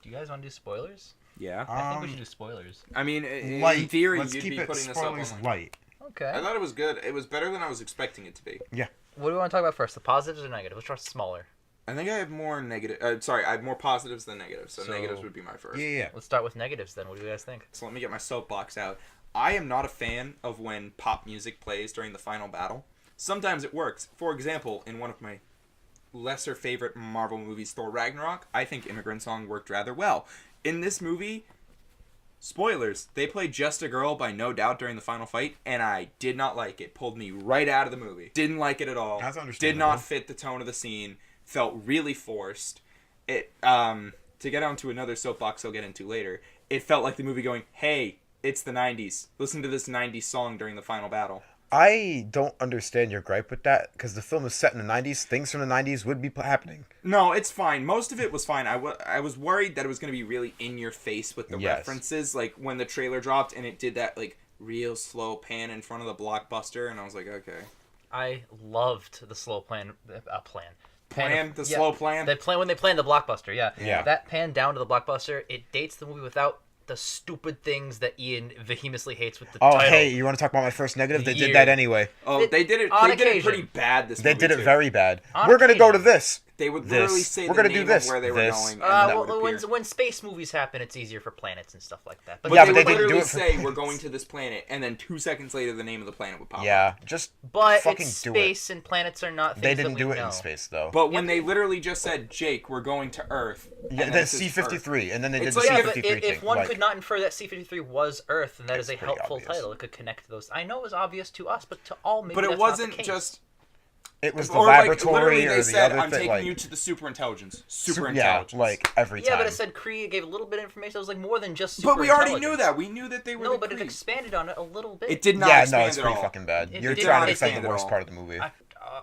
Do you guys want to do spoilers? Yeah. I think we should do spoilers. I mean, in Light. theory, Let's you'd keep be it putting this up on spoilers like... light. Okay. I thought it was good. It was better than I was expecting it to be. Yeah. What do we want to talk about first? The positives or negatives? Which are smaller? I think I have more negative. Sorry, I have more positives than negatives. So, So- negatives would be my first. Yeah. Let's start with negatives then. What do you guys think? So let me get my soapbox out. I am not a fan of when pop music plays during the final battle. Sometimes it works. For example, in one of my lesser favorite Marvel movies, Thor Ragnarok, I think Immigrant Song worked rather well. In this movie, spoilers, they played Just a Girl by No Doubt during the final fight, and I did not like it. Pulled me right out of the movie. Didn't like it at all. That's Did understandable. not fit the tone of the scene. Felt really forced. It to get onto another soapbox I'll get into later, it felt like the movie going, hey, it's the 90s. Listen to this 90s song during the final battle. I don't understand your gripe with that, because the film is set in the 90s. Things from the 90s would be happening. No, it's fine. Most of it was fine. I was worried that it was going to be really in your face with the Yes. references. Like, when the trailer dropped and it did that, like, real slow pan in front of the blockbuster, and I was like, okay. I loved the slow plan. Slow plan? They plan when they play in the blockbuster. Yeah. Yeah. That pan down to the blockbuster. It dates the movie without the stupid things that Ian vehemently hates with the Oh, title. hey, you want to talk about my first negative? They Year. did that anyway. Oh, they did it. On They did it occasion. pretty bad this They movie, did it too. very bad. On We're going to go to occasion. this. They would This. literally say We're the gonna do name this. of where they were This. going, and that Well, would appear. when space movies happen, it's easier for planets and stuff like that. But Yeah, they but would they didn't do literally it for say, planets. we're going to this planet, and then 2 seconds later, the name of the planet would pop up. Yeah, just But fucking it's do it. space and planets are not things They didn't that we do it know. in space, though. But when they literally just said, Jake, we're going to Earth. Yeah, and then it says C-53, and then they did It's the like- Yeah, Yeah, but C-53 if thing. one like, could not infer that C-53 was Earth, then that is a It's pretty helpful obvious. title. It could connect those. I know it was obvious to us, but to all, maybe But it that's not the wasn't case. just... it was the Or, like, laboratory literally or they the said, other I'm thing. taking Like, you to the superintelligence. yeah, Superintelligence. like every Yeah, time. but it said Kree. It gave a little bit of information. It was like more than just super But we already knew intelligence. that. We knew that they were No, the but it Kree. expanded on it a little bit. It did not Yeah, expand no, it's at pretty all. fucking bad. It You're did trying not to defend expand the at worst all. part of the movie. Okay,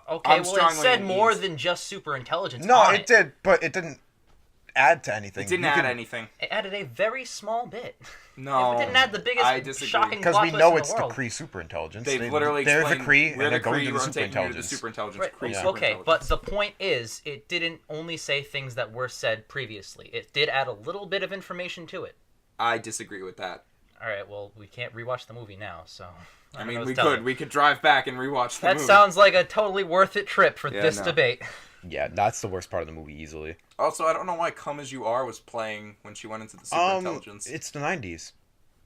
I'm well, it strongly said on more these. than just super intelligence. No, on it did, but it didn't add to anything. It didn't add anything. It added a very small bit. No. It didn't add the biggest I disagree. shocking Because plot we twist know in it's the the world. Kree superintelligence. They've literally They're the explained, Kree, we're and they're the going Kree, to the we're taking you to the superintelligence. superintelligence. Right. Kree Yeah. Okay, superintelligence. but the point is, it didn't only say things that were said previously. It did add a little bit of information to it. I disagree with that. All right, well, we can't rewatch the movie now, so... I don't mean, know we what to tell could. you. We could drive back and rewatch the That movie. sounds like a totally worth it trip for Yeah, this no. debate. Yeah, that's the worst part of the movie, easily. Also, I don't know why Come As You Are was playing when she went into the superintelligence. It's the 90s.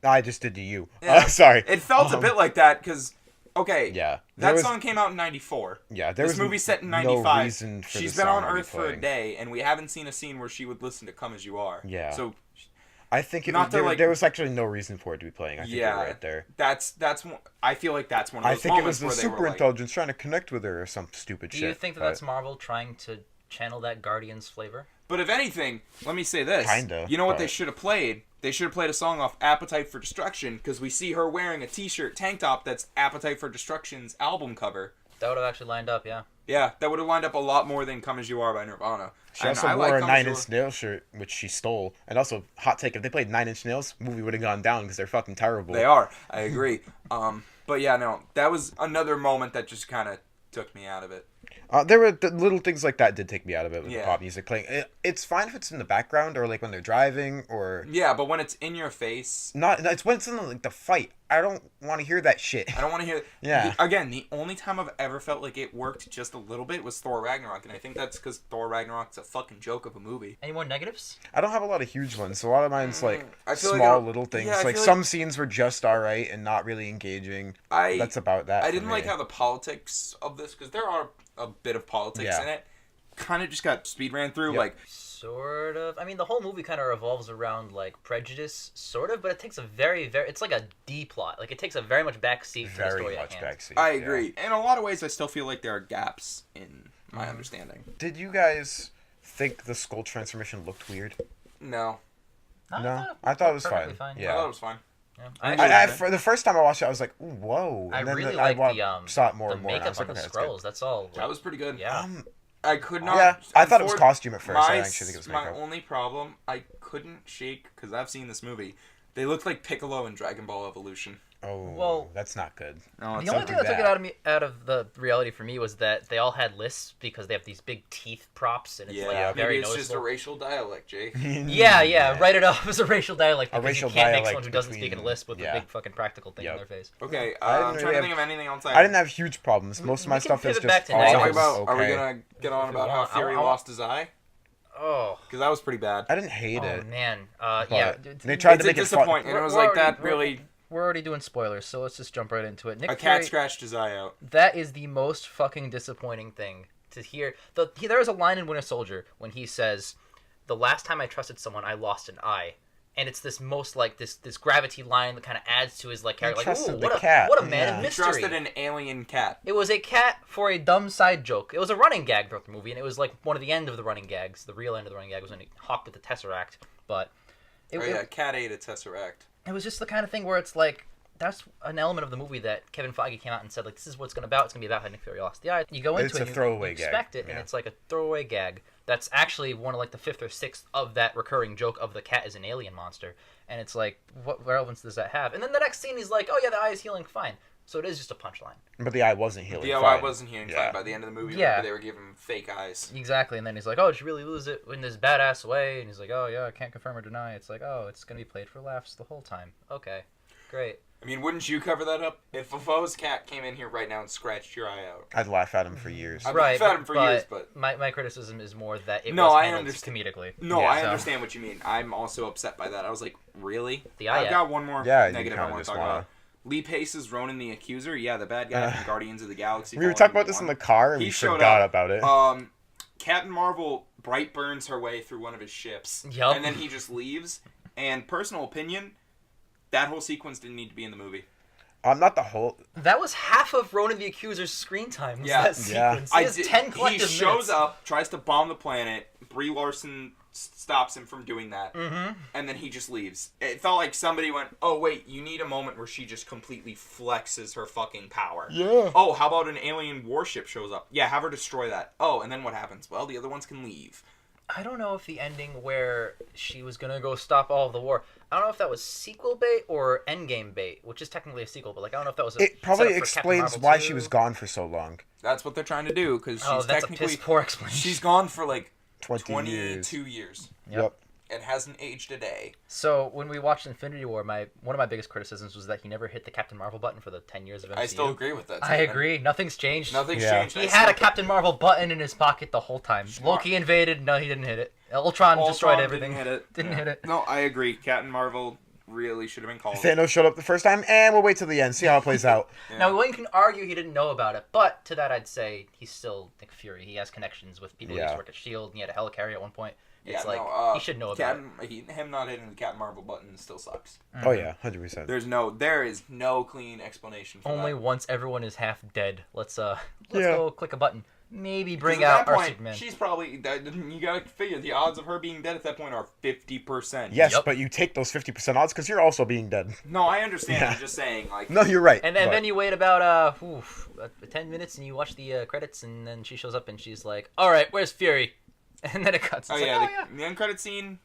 I just did to you. Yeah. Sorry. It felt a bit like that, because, okay, Yeah. that song came out in 94. Yeah, there This was movie's set in no 95. reason for She's the been song on to be Earth for a playing. day, and we haven't seen a scene where she would listen to Come As You Are. Yeah. So, I think Not to, like- there was actually no reason for it to be playing. I think yeah, you're right there. that's one, I feel like that's one of I those think it was moments the where they were like, superintelligence trying to connect with her or some stupid Do shit. you think that but- that's Marvel trying to channel that Guardians flavor? But if anything, let me say this. Kinda, You know what but- they should have played? They should have played a song off Appetite for Destruction, because we see her wearing a t-shirt, tank top, that's Appetite for Destruction's album cover. That would have actually lined up, yeah. Yeah, that would have lined up a lot more than Come As You Are by Nirvana. She And also I wore like a Come Nine As You Inch Nails shirt, which she stole. And also, hot take, if they played Nine Inch Nails, movie would have gone down because they're fucking terrible. They are. I agree. But yeah, no, that was another moment that just kind of took me out of it. There were little things like that did take me out of it with Yeah. the pop music playing. It's fine if it's in the background or like when they're driving or Yeah, but when it's in your face, not. It's when it's in like the fight. I don't want to hear that shit. I don't want to hear. Yeah. Again, the only time I've ever felt like it worked just a little bit was Thor Ragnarok, and I think that's because Thor Ragnarok's a fucking joke of a movie. Any more negatives? I don't have a lot of huge ones, so a lot of mine's like I feel like small I- little things. yeah, I like feel some scenes were just alright and not really engaging. That's about that. I for didn't like me. how the politics of this, because there are a bit of politics Yeah. in it, kind of just got speed ran through. Yep. Like, Sort of. I mean, the whole movie kind of revolves around, like, prejudice, sort of, but it takes a very, very... It's like a D-plot. Like, it takes a very much backseat for the very story much at hand. backseat. I yeah. agree. In a lot of ways, I still feel like there are gaps in my understanding. Did you guys think the skull transformation looked weird? No. No, I thought it was perfectly fine. I Yeah. thought it was fine. Yeah. For the first time I watched it, I was like, ooh, whoa. I And then really I like saw it more the and more. And I makeup was like, on the okay, that's good. scrolls. That's all. That was pretty good. Yeah. I could not. Yeah, I thought it was for- costume at first. I My, actually think it was my makeup. only problem, I couldn't shake, because I've seen this movie, They look like Piccolo in Dragon Ball Evolution. Oh, Well, that's not good. No, The only thing that took it out of the reality for me was that they all had lisps because they have these big teeth props and it's like very maybe it's just a noticeable. racial dialect, Jake. Yeah, write it off as a racial dialect because racial you can't make dialect someone who doesn't speak in between- lisp with yeah. a big fucking practical thing in their face. Okay, I didn't I'm trying really to think of anything else. I didn't have huge problems. Most of my We can stuff is pivot back just to all negatives. Talk Negatives. about, Are we okay. gonna get on If we about how want. Fury I want- lost his eye? Oh, Because that was pretty bad. I didn't hate oh it. man. but Yeah. they tried It's to a make it fun. disappointment. It was We're like that already- really. We're already doing spoilers, so let's just jump right into it. Nick A Fury, cat scratched his eye out. that is the most fucking disappointing thing to hear. There is a line in Winter Soldier when he says, "The last time I trusted someone, I lost an eye." And it's this most like this gravity line that kind of adds to his like character. Like, trusted ooh, the what a cat, what a man yeah. of He mystery. trusted an alien cat. It was a cat for a dumb side joke. It was a running gag throughout the movie, and it was like one of the end of the running gags. The real end of the running gag was when he hawked with the Tesseract. But it, Oh yeah, cat ate a tesseract. it was just the kind of thing where it's like that's an element of the movie that Kevin Feige came out and said like this is what it's going to about. It's going to be about how Nick Fury lost the eye. You go into It's it, a and you throwaway gag, expect it, and yeah. it's like a throwaway gag. That's actually one of like the fifth or sixth of that recurring joke of the cat is an alien monster, and it's like what relevance does that have? And then the next scene he's like, oh yeah, the eye is healing fine. So it is just a punchline. But the eye wasn't healing. The eye fine. wasn't healing Yeah. fine by the end of the movie. Yeah. They were giving him fake eyes. Exactly, and then he's like, "Oh, did you really lose it in this badass way?" And he's like, "Oh yeah, I can't confirm or deny." It's like, "Oh, it's gonna be played for laughs the whole time." Okay, great. I mean, wouldn't you cover that up? If a foe's cat came in here right now and scratched your eye out. I'd laugh at him for years. I've Right, had him for years, but my criticism is more that it No, was I handled understand. comedically. no, Yeah, I so- understand what you mean. I'm also upset by that. I was like, really? The eye I've app. got one more Yeah, you negative I kinda want to just talk wanna- about. Lee Pace's Ronan the Accuser. Yeah, the bad guy from Guardians of the Galaxy. We were Volume talking about this in 1. the car and He we showed forgot up. about it. Captain Marvel bright burns her way through one of his ships. Yup. And then he just leaves. And personal opinion, that whole sequence didn't need to be in the movie. Not the whole. That was half of Ronan the Accuser's screen time. Was Yeah. that Yeah. sequence. He has 10 he collective shows minutes. up, tries to bomb the planet. Brie Larson stops him from doing that. Mm-hmm. And then he just leaves. It felt like somebody went, oh, wait, you need a moment where she just completely flexes her fucking power. Yeah. Oh, how about an alien warship shows up? Yeah, have her destroy that. Oh, and then what happens? Well, the other ones can leave. I don't know if the ending where she was gonna go stop all of the war. I don't know if that was sequel bait or Endgame bait, which is technically a sequel. But like, I don't know if that was. It probably setup for Captain explains Marvel why 2. she was gone for so long. That's what they're trying to do, because Oh, she's that's a technically... piss poor explanation. She's gone for like 22 years. Yep. And hasn't aged a day. So when we watched Infinity War, one of my biggest criticisms was that he never hit the Captain Marvel button for the 10 years of MCU. I still agree with that. I statement. agree. Nothing's changed. Nothing's Yeah. changed. He I had a still- Captain Marvel button in his pocket the whole time. Smart. Loki invaded. No, he didn't hit it. Ultron destroyed Ultron everything. Didn't hit it. Didn't hit it. No, I agree. Captain Marvel really should have been called. Thanos showed up the first time, and we'll wait till the end, see how it plays out. Yeah. Now, one can argue he didn't know about it, but to that I'd say he's still Nick Fury. He has connections with people who used Yeah. to work at S.H.I.E.L.D. and he had a helicarrier at one point. Yeah, It's like, no, he should know about it. Him not hitting the Captain Marvel button still sucks. Oh yeah, 100%. There is no clean explanation for Only that. once everyone is half dead. Let's Yeah. go click a button. Maybe 'Cause bring at out that our point, Superman. she's probably you gotta figure the odds of her being dead at that point are 50%. Yes, Yup. but you take those 50% odds because you're also being dead. No, I understand. Yeah. I'm just saying, like, No, you're right. And then, but- then you wait about 10 minutes and you watch the credits and then she shows up and she's like, "All right, where's Fury?" And then it cuts. oh It's yeah, like, the end credit scene.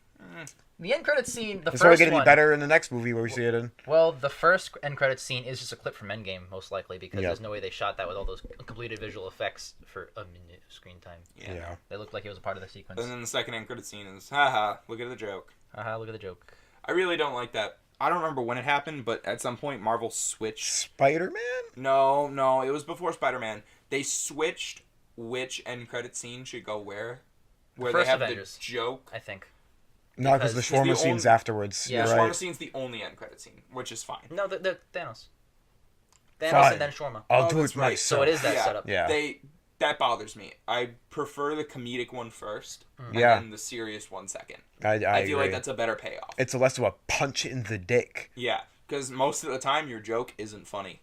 The end credits scene, the it's only first getting one. better in the next movie where we see it in. Well, the first end credits scene is just a clip from Endgame, most likely, because Yep. there's no way they shot that with all those completed visual effects for a minute of screen time. Yeah. They looked like it was a part of the sequence. And then the second end credit scene is, haha, look at the joke. Haha, look at the joke. I really don't like that. I don't remember when it happened, but at some point Marvel switched. Spider-Man? No, it was before Spider-Man. They switched which end credit scene should go where. Where First they have Avengers. the joke. I think. No, because the Because shawarma the scene's only- afterwards. Yeah. You're The shawarma right. scene's the only end credit scene, which is fine. No, the Thanos. Thanos Fine. and then Shawarma. I'll Oh, do that's it right. myself. So it is that setup. Yeah. That bothers me. I prefer the comedic one first, and Yeah. then the serious one second. I I feel like agree. that's a better payoff. It's less of a punch in the dick. Yeah, because most of the time your joke isn't funny.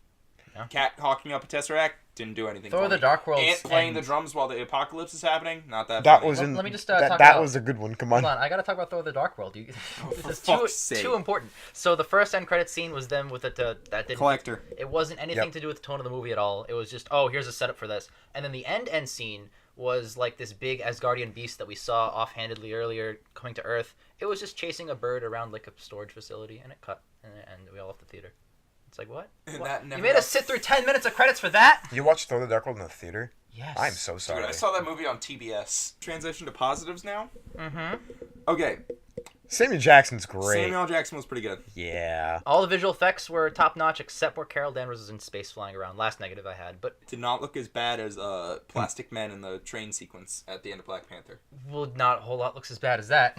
Yeah. Cat hawking up a Tesseract didn't do anything Thor funny. the Dark World's Ant playing end. the drums while the apocalypse is happening, not that That funny. was in. Let me just, that talk that about- was a good one. Come on. Hold on, I gotta talk about Thor the Dark World. This for is fuck's sake. too important. So the first end credit scene was them with that didn't. Collector. It wasn't anything Yep. to do with the tone of the movie at all. It was just, oh, here's a setup for this. And then the end scene was like this big Asgardian beast that we saw offhandedly earlier coming to Earth. It was just chasing a bird around like a storage facility, and it cut, and we all left the theater. It's like, what? And What? that never You made got- us sit through 10 minutes of credits for that? You watched Thor: The Dark World in the theater? Yes. I'm so sorry. Dude, I saw that movie on TBS. Transition to positives now. Mm-hmm. Okay, Samuel Jackson's great. Samuel L. Jackson was pretty good. Yeah. All the visual effects were top notch, except where Carol Danvers was in space flying around. Last negative I had, but Did not look as bad as Plastic Man in the train sequence at the end of Black Panther. well, not a whole lot looks as bad as that.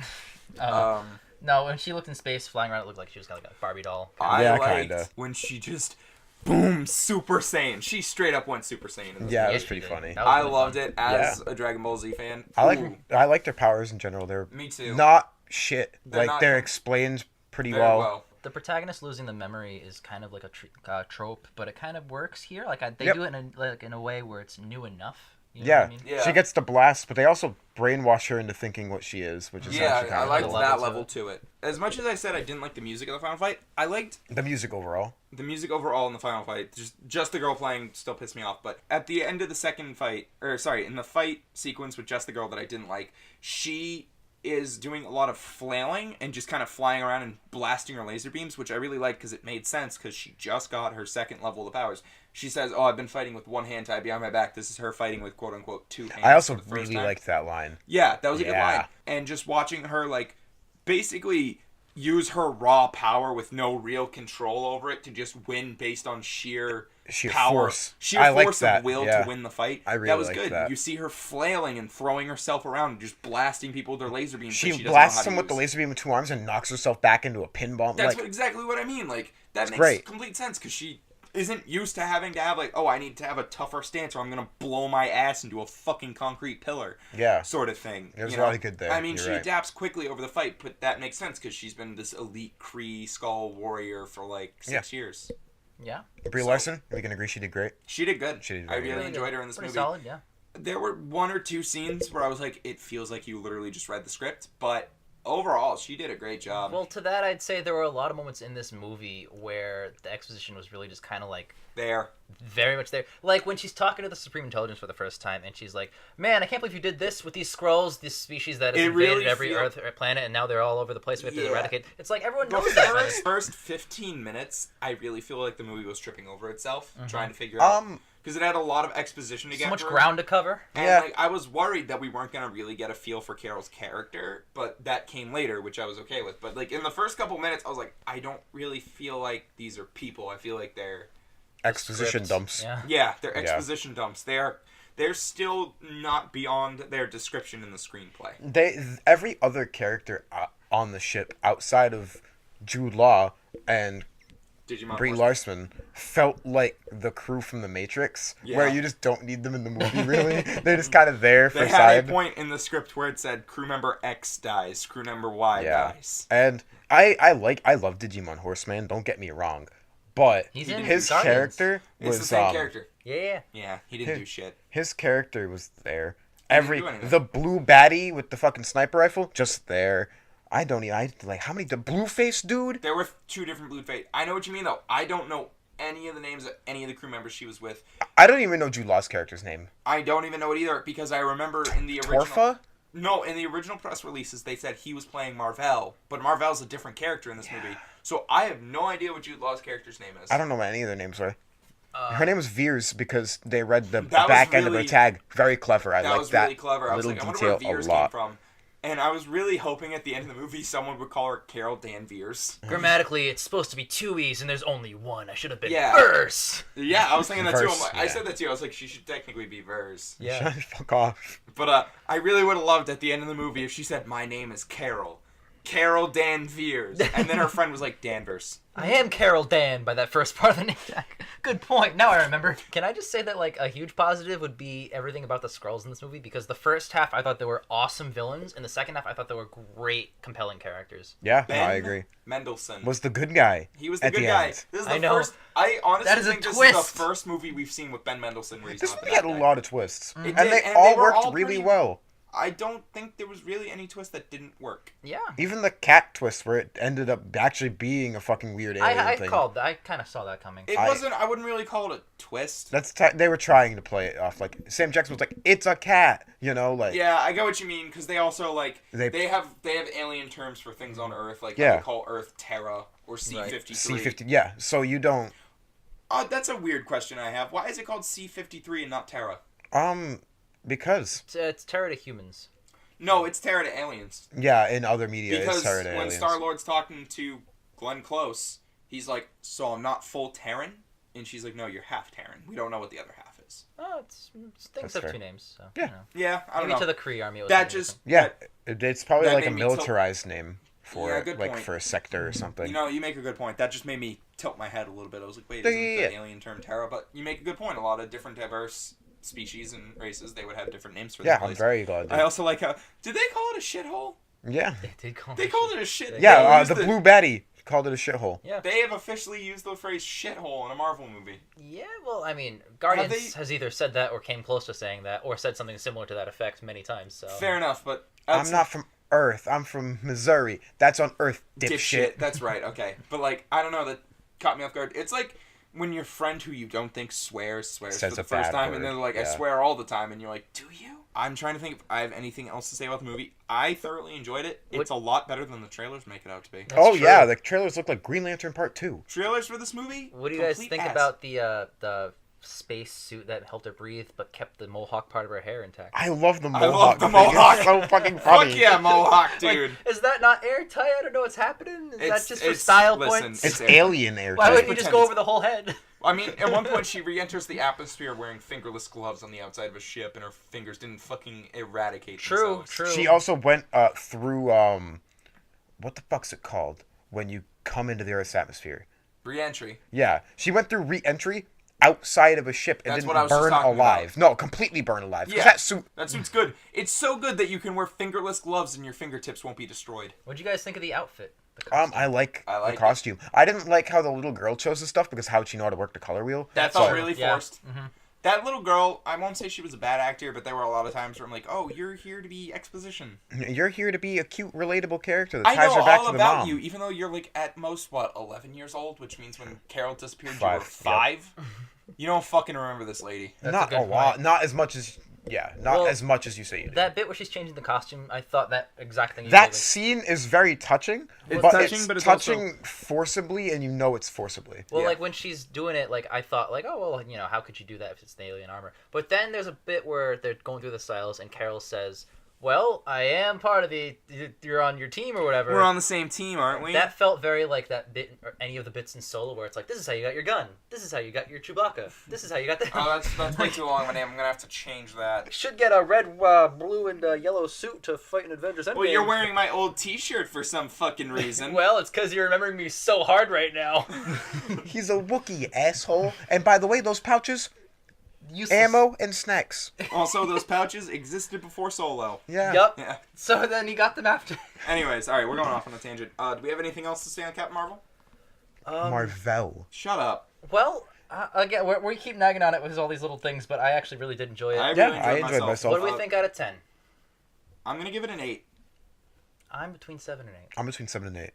No, when she looked in space flying around, it looked like she was kind of like a Barbie doll. I Yeah, liked kinda. when she just boom Super Saiyan. She straight up went Super Saiyan. In this Yeah, movie. it was she pretty did. funny. That was I really loved fun. it as a Dragon Ball Z fan. Ooh, I liked their powers in general. They're Me too. not shit. They're not- they're explained pretty very well. well. The protagonist losing the memory is kind of like a trope, but it kind of works here. Like they Yep. do it in a way where it's new enough. You know Yeah. what I mean? Yeah. She gets the blast, but they also brainwash her into thinking what she is, which is Yeah, actually I kind of liked cool. that level level to it. As much as I said I didn't like the music of the final fight, I liked The music overall. the music overall in the final fight. Just the girl playing still pissed me off. But at the end of the second fight, in the fight sequence with just the girl that I didn't like, she is doing a lot of flailing and just kind of flying around and blasting her laser beams, which I really liked because it made sense because she just got her second level of the powers. She says, "Oh, I've been fighting with one hand tied behind my back." This is her fighting with "quote unquote" two hands. I also for the first really time. liked that line. Yeah, that was a good Yeah. line. And just watching her, like, basically use her raw power with no real control over it to just win based on sheer power. Force. Sheer I like force that, of will yeah. to win the fight. I really that was liked good. that. You see her flailing and throwing herself around and just blasting people with their laser beams. She that doesn't know blasts how to him with the use. laser beam with two arms and knocks herself back into a pinball. That's Like, exactly what I mean. Like, that makes great. complete sense because she isn't used to having to have, like, oh, I need to have a tougher stance or I'm going to blow my ass into a fucking concrete pillar. yeah. Sort of thing. There's you a lot know? of good there. I mean, You're she right. adapts quickly over the fight, but that makes sense because she's been this elite Kree Skull warrior for like 6 years. Yeah. Brie So- Larson, we can agree she did great. She did good. She did I very really good. enjoyed her in this Pretty movie. solid, yeah. There were one or two scenes where I was like, it feels like you literally just read the script, but overall, she did a great job. Well, to that, I'd say there were a lot of moments in this movie where the exposition was really just kind of like There. very much there. Like when she's talking to the Supreme Intelligence for the first time, and she's like, "Man, I can't believe you did this with these Skrulls, this species that has It invaded really every feel- Earth planet, and now they're all over the place. We have to Yeah. eradicate." It's like everyone The knows that. by first, this- first 15 minutes, I really feel like the movie was tripping over itself, trying to figure out. Because it had a lot of exposition to get So much through. ground to cover. And Yeah. like, I was worried that we weren't going to really get a feel for Carol's character, but that came later, which I was okay with. But like in the first couple minutes, I was like, I don't really feel like these are people. I feel like they're Exposition Scripts. dumps. Yeah. they're Yeah. exposition dumps. They're still not beyond their description in the screenplay. Every other character on the ship outside of Jude Law and Digimon Brie Force. Larson felt like the crew from The Matrix, where Yeah. you just don't need them in the movie, really. They're just kind of there for They had side. a point in the script where it said crew member X dies, crew member Y Yeah. dies. And I love Digimon Horseman, don't get me wrong. But He's in his Guardians. character It's was the same character. Yeah. Yeah, he didn't do shit. His character was there. didn't do anything. The blue baddie with the fucking sniper rifle, just there. I like how many the blue face dude? There were two different Blue Fate. I know what you mean though. I don't know any of the names of any of the crew members she was with. I don't even know Jude Law's character's name. I don't even know it either because I remember in the original. Torfa? No, in the original press releases they said he was playing Marvel, but Marvel's a different character in this movie. So I have no idea what Jude Law's character's name is. I don't know what any of their names were. Her name was Veers because they read the That was back end of her really- tag. Very clever. I That like was that really clever. I was little like, I wonder where detail a Veers came lot. from. And I was really hoping at the end of the movie someone would call her Carol Dan Veers. Grammatically, it's supposed to be two E's, and there's only one. I should have been Yeah. Verse. Yeah, I was thinking that too. Verse, I yeah. said that too. I was like, she should technically be Vers. Yeah. Fuck off. But I really would have loved at the end of the movie if she said, "My name is Carol. Carol Dan Veers." And then her friend was like, Danvers. I am Carol Dan by that first part of the name tag. Good point. Now I remember. Can I just say that like a huge positive would be everything about the Skrulls in this movie? Because the first half I thought they were awesome villains, and the second half I thought they were great, compelling characters. Yeah, no, Ben I agree. Mendelsohn. Was the good guy. He was the at good the guy. end. This is I the know. first. I honestly That is a think this is twist. the first movie we've seen with Ben Mendelsohn where he's This not the movie had a bad guy. lot of twists. It And did, they and all they were worked all really pretty- well. I don't think there was really any twist that didn't work. Yeah. Even the cat twist where it ended up actually being a fucking weird alien I thing. kind of saw that coming. It wasn't. I wouldn't really call it a twist. They were trying to play it off like Sam Jackson was like, it's a cat, like. Yeah, I get what you mean because they also like They have alien terms for things on Earth, like Yeah. they call Earth Terra or C-53. C-50, yeah. So you don't. That's a weird question I have. Why is it called C-53 and not Terra? Because. It's terror to humans. No, it's Terra to aliens. Yeah, in other media, Because it's Terra to when aliens. Star-Lord's talking to Glenn Close, he's like, so I'm not full Terran? And she's like, no, you're half Terran. We don't know what the other half is. Oh, things That's have fair. 2 names. So, Yeah. Yeah, I don't Maybe know. to the Kree army. It was That something just... Yeah, it's probably that like a made me tilt- militarized name for Yeah, it, good like point. for a sector or something. You make a good point. That just made me tilt my head a little bit. I was like, wait, isn't the alien term Terra? But you make a good point. A lot of different diverse species and races, they would have different names for Yeah, the I'm place. very glad. I also like how... Did they call it a shithole? Yeah, They did call They called it a shit. yeah. They used The Blue Betty called it a shithole. Yeah. They have officially used the phrase shithole in a Marvel movie. Yeah, well, I mean, Guardians they- has either said that or came close to saying that or said something similar to that effect many times. So Fair enough, but... I'm not from Earth. I'm from Missouri. That's on Earth, dipshit. Dipshit. That's right, okay. But, like, I don't know, that caught me off guard. It's like when your friend who you don't think swears Says for the a first bad time, word. and they're like, I Yeah. swear all the time, and you're like, do you? I'm trying to think if I have anything else to say about the movie. I thoroughly enjoyed it. It's a lot better than the trailers make it out to be. That's Oh true. yeah, the trailers look like Green Lantern Part 2. Trailers for this movie? What do you guys Complete think ass. about the space suit that helped her breathe but kept the mohawk part of her hair intact? I love the I Mohawk. love the thing. It's Mohawk. so fucking funny. Fuck yeah, Mohawk, dude. Like, is that not airtight? I don't know what's happening. Is that just for it's- style listen, points? It's It's alien air. Why type. wouldn't you just pretend go it's- over the whole head? I mean, at one point she re-enters the atmosphere wearing fingerless gloves on the outside of a ship, and her fingers didn't fucking eradicate True, themselves. true. She also went through what the fuck's it called when you come into the Earth's atmosphere? Re-entry. Yeah, she went through re-entry outside of a ship and That's didn't what I was just burn talking alive. No, completely burn alive. 'Cause Yeah. that suit. That suit's good. It's so good that you can wear fingerless gloves and your fingertips won't be destroyed. What'd you guys think of the outfit? The costume? I like I like the it. costume. I didn't like how the little girl chose the stuff because how'd she know how to work the color wheel? That So- felt really Yeah. forced. Mhm. That little girl, I won't say she was a bad actor, but there were a lot of times where I'm like, oh, you're here to be exposition. You're here to be a cute, relatable character that I ties know her back all to the about mom. you, even though you're like at most, 11 years old, which means when Carol disappeared, you 5, were 5. You don't fucking remember this lady. That's Not a good lot. point. Not as much as not Well, as much as you say you do. That bit where she's changing the costume, I thought that exact thing. You That did. scene is very touching, It's but touching, it's but it's touching forcibly, and you know it's forcibly. Well, Yeah. like when she's doing it, like I thought, like, oh well, how could you do that if it's the alien armor? But then there's a bit where they're going through the styles, and Carol says, "Well, I am part of you're on your team or whatever." We're on the same team, aren't we? That felt very like that bit, or any of the bits in Solo, where it's like, "This is how you got your gun. This is how you got your Chewbacca. This is how you got the." Oh, that's way too long of a name. I'm gonna have to change that. Should get a red, blue, and yellow suit to fight in Avengers Endgame. Well, you're wearing my old T-shirt for some fucking reason. Well, it's because you're remembering me so hard right now. He's a Wookiee, asshole. And by the way, those pouches, Useless. ammo and snacks. Also, those pouches existed before Solo. Yeah. Yup. Yeah. So then he got them after. Anyways, all right, we're going off on a tangent. Do we have anything else to say on Captain Marvel? Marvel. Shut up. Well, again, we keep nagging on it with all these little things, but I actually really did enjoy it. I Yeah, really I enjoyed enjoyed myself. What do we think out of 10? I'm gonna give it an 8. I'm between 7 and 8. I'm between 7 and 8.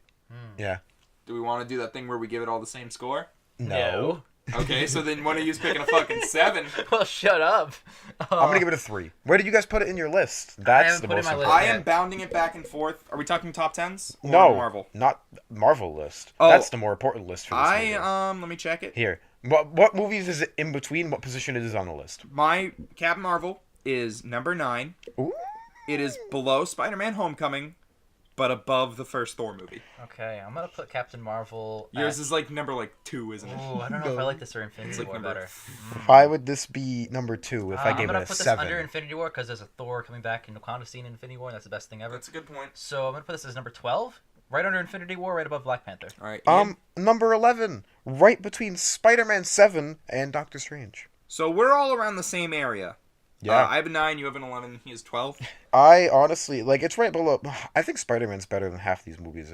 Yeah. Do we want to do that thing where we give it all the same score? No. Okay, so then one of you's picking a fucking 7. Well, shut up. I'm gonna give it a 3. Where did you guys put it in your list? I That's haven't the put it in most my list. important. I am bounding it back and forth. Are we talking top 10s? Or No, Marvel. not Marvel list. Oh. That's the more important list for this movie. Let me check it. Here, what movies is it in between? What position it is on the list? My Captain Marvel is number 9. Ooh. It is below Spider-Man: Homecoming, but above the first Thor movie. Okay, I'm gonna put Captain Marvel. Yours is like number 2, isn't it? Ooh, I don't know if I like this or Infinity It's like War number better. Why would this be number 2 if I I'm gave gonna it a put this 7? under Infinity War because there's a Thor coming back in the Wakanda scene in Infinity War, and that's the best thing ever. That's a good point. So I'm gonna put this as number 12, right under Infinity War, right above Black Panther. All right. Ian? Number 11, right between Spider-Man 7 and Doctor Strange. So we're all around the same area. Yeah. I have a 9, you have an 11, he has 12. I honestly, like, it's right below. I think Spider-Man's better than half these movies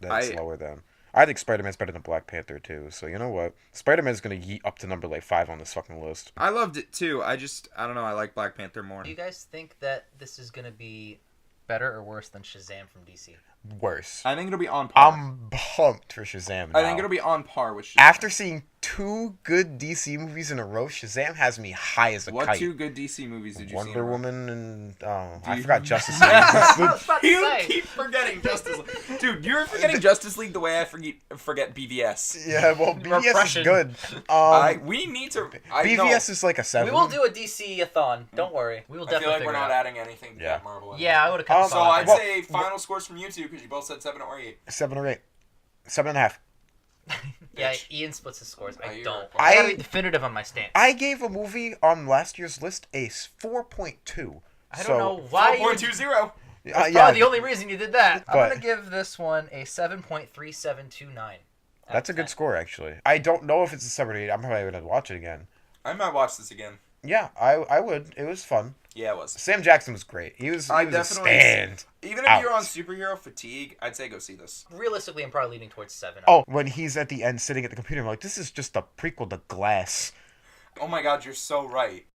that's I- lower than. I think Spider-Man's better than Black Panther too. So you know what? Spider-Man's gonna yeet up to number like 5 on this fucking list. I loved it too. I don't know. I like Black Panther more. Do you guys think that this is gonna be better or worse than Shazam from DC? Worse. I think it'll be on par. I'm pumped for Shazam now. I think it'll be on par with Shazam. After seeing 2 good DC movies in a row, Shazam has me high as a What kite. 2 good DC movies did you see? Wonder Woman and I you- forgot Justice League. I was about to You say. keep forgetting Justice League. Dude, you're forgetting Justice League the way I forget BVS. Yeah, well, BVS Repression. is good. We need to... BVS is like a 7. We will do a DC-a-thon. Don't worry. We will I feel definitely like we're figure not it out. adding anything to Yeah. that Marvel. Yeah, I would have cut So some I'd out. say final scores from you two, because you both said 7 or 8. 7 or 8. 7.5. Yeah, bitch. Ian splits his scores. Oh, I you're don't. a- I gotta be definitive on my stance. I gave a movie on last year's list a 4.2. I don't know why you... 4.20. That's probably the only rereason you did that. I'm But- gonna give this one a 7.3729. That's a good score, actually. I don't know if it's a 7 or 8. I'm probably going to watch it again. I might watch this again. Yeah, I would. It was fun. Yeah, it was. Sam Jackson was great. He was a definitely- stand. Even if Out. you're on superhero fatigue, I'd say go see this. Realistically, I'm probably leaning towards 7. Oh, when he's at the end sitting at the computer, I'm like, this is just a prequel to Glass. Oh my god, you're so right.